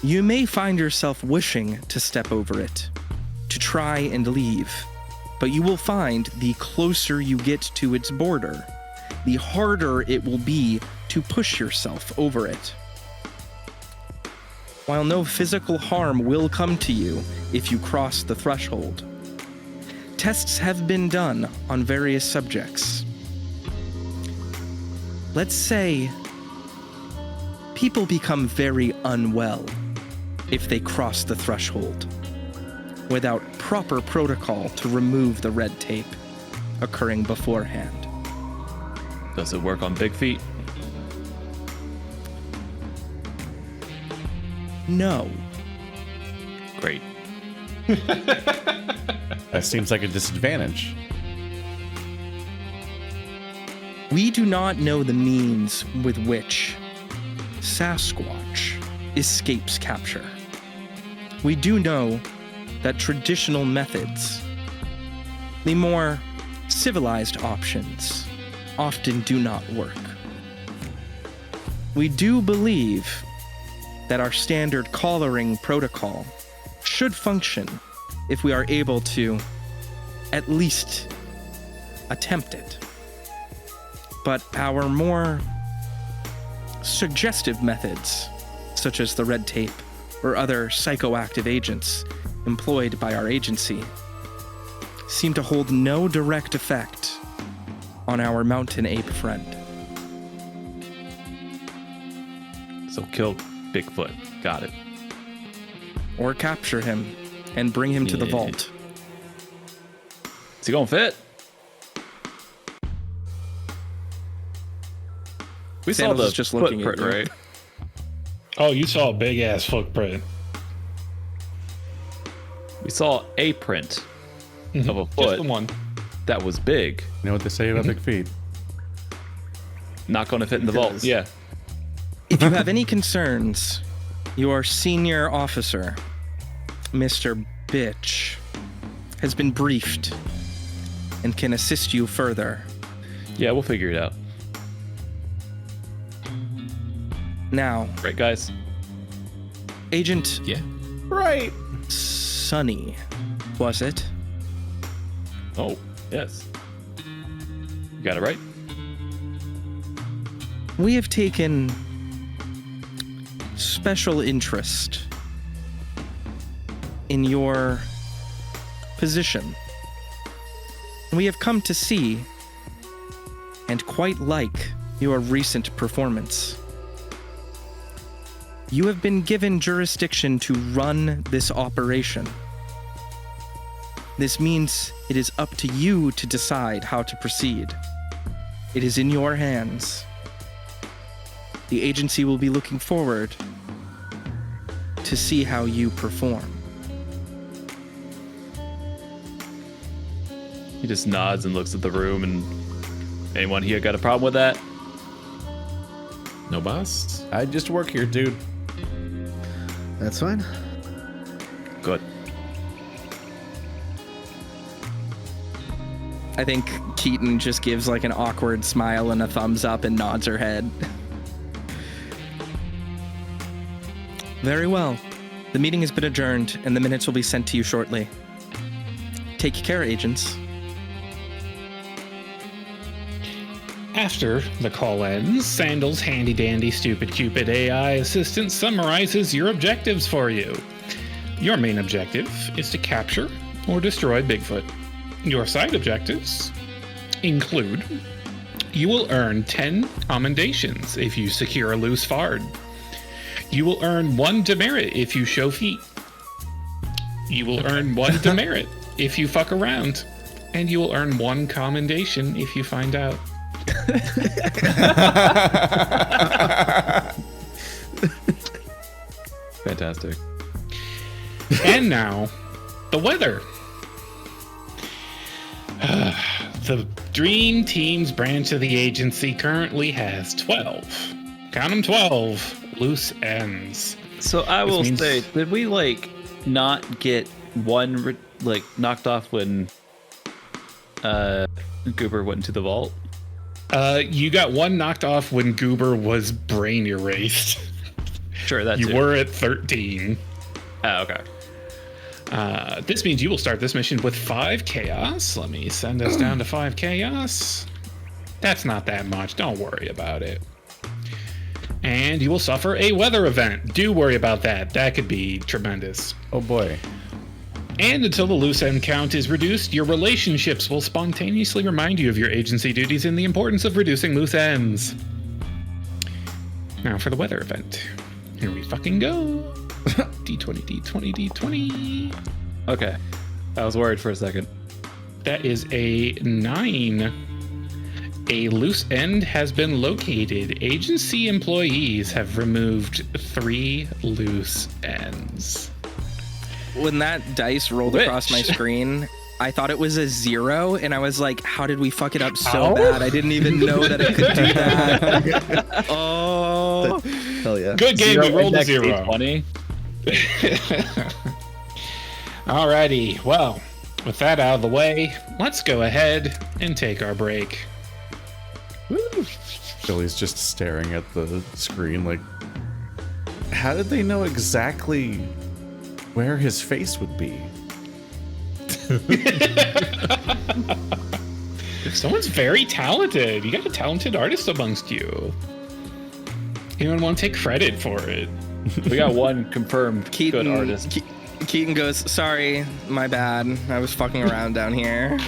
Speaker 4: You may find yourself wishing to step over it, to try and leave, but you will find the closer you get to its border, the harder it will be to push yourself over it. While no physical harm will come to you if you cross the threshold, tests have been done on various subjects. Let's say people become very unwell if they cross the threshold without proper protocol to remove the red tape occurring beforehand.
Speaker 3: Does it work on big feet?
Speaker 4: No.
Speaker 3: Great.
Speaker 2: That seems like a disadvantage.
Speaker 4: We do not know the means with which Sasquatch escapes capture. We do know that traditional methods, the more civilized options often do not work. We do believe that our standard collaring protocol should function if we are able to at least attempt it. But our more suggestive methods, such as the red tape or other psychoactive agents employed by our agency, seem to hold no direct effect on our mountain ape friend.
Speaker 3: So kill Bigfoot. Got it.
Speaker 4: Or capture him and bring him to the
Speaker 3: Yeah.
Speaker 4: vault.
Speaker 3: Is he gonna fit? We
Speaker 4: Sandals
Speaker 3: saw the
Speaker 4: is just looking at
Speaker 3: footprint,
Speaker 4: you.
Speaker 3: right?
Speaker 1: Oh, you saw a big ass footprint.
Speaker 3: We saw a print of a
Speaker 1: Just
Speaker 3: foot
Speaker 1: the one.
Speaker 3: that was big.
Speaker 2: You know what they say about big feet?
Speaker 3: Not going to fit in the vault.
Speaker 6: Because-
Speaker 3: Yeah.
Speaker 4: If you have any concerns, your senior officer, Mr. Bitch, has been briefed and can assist you further.
Speaker 3: Yeah, we'll figure it out.
Speaker 4: Now,
Speaker 3: Right, guys?
Speaker 4: Agent
Speaker 5: Yeah.
Speaker 2: Right.
Speaker 4: Sonny, was it?
Speaker 3: Oh, yes. You got it right?
Speaker 4: We have taken special interest in your position. We have come to see and quite like your recent performance. You have been given jurisdiction to run this operation. This means it is up to you to decide how to proceed. It is in your hands. The agency will be looking forward to see how you perform.
Speaker 3: He just nods and looks at the room, and anyone here got a problem with that?
Speaker 5: No, boss?
Speaker 2: I just work here, dude.
Speaker 6: That's fine.
Speaker 3: Good.
Speaker 4: I think Keaton just gives like an awkward smile and a thumbs up and nods her head. Very well. The meeting has been adjourned and the minutes will be sent to you shortly. Take care, agents.
Speaker 1: After the call ends, Sandal's handy dandy stupid cupid AI assistant summarizes your objectives for you. Your main objective is to capture or destroy Bigfoot. Your side objectives include: you will earn 10 commendations if you secure a loose fard. You will earn 1 demerit if you show feet. You will earn 1 demerit if you fuck around. And you will earn 1 commendation if you find out.
Speaker 3: Fantastic.
Speaker 1: And now, the weather. The Dream Team's branch of the agency currently has 12. Count them, 12 loose ends.
Speaker 3: So I
Speaker 1: This
Speaker 3: will
Speaker 1: means-
Speaker 3: say, did we like not get one like knocked off when Goober went into the vault?
Speaker 1: You got 1 knocked off when Goober was brain erased.
Speaker 3: Sure, that's
Speaker 1: You
Speaker 3: it.
Speaker 1: were at 13.
Speaker 3: Oh, okay.
Speaker 1: This means you will start this mission with 5 chaos. Let me send us down to 5 chaos. That's not that much. Don't worry about it. And you will suffer a weather event. Do worry about that. That could be tremendous.
Speaker 2: Oh boy.
Speaker 1: And until the loose end count is reduced, your relationships will spontaneously remind you of your agency duties and the importance of reducing loose ends. Now for the weather event. Here we fucking go. D20, D20, D20.
Speaker 3: Okay. I was worried for a second.
Speaker 1: That is a 9. A loose end has been located. Agency employees have removed 3 loose ends.
Speaker 4: When that dice rolled across my screen, I thought it was a 0, and I was like, how did we fuck it up so
Speaker 1: Ow.
Speaker 4: bad? I didn't even know that it could do that. Oh.
Speaker 6: Hell yeah.
Speaker 1: Good game, we rolled a
Speaker 3: index
Speaker 1: 0.
Speaker 3: 20.
Speaker 1: Alrighty, well, With that out of the way, let's go ahead and take our break.
Speaker 2: Billy's just staring at the screen like, how did they know exactly where his face would be?
Speaker 1: Someone's very talented. You got a talented artist amongst you. Anyone want to take credit for it?
Speaker 3: We got one confirmed good artist.
Speaker 4: Keaton goes, sorry, my bad. I was fucking around down here.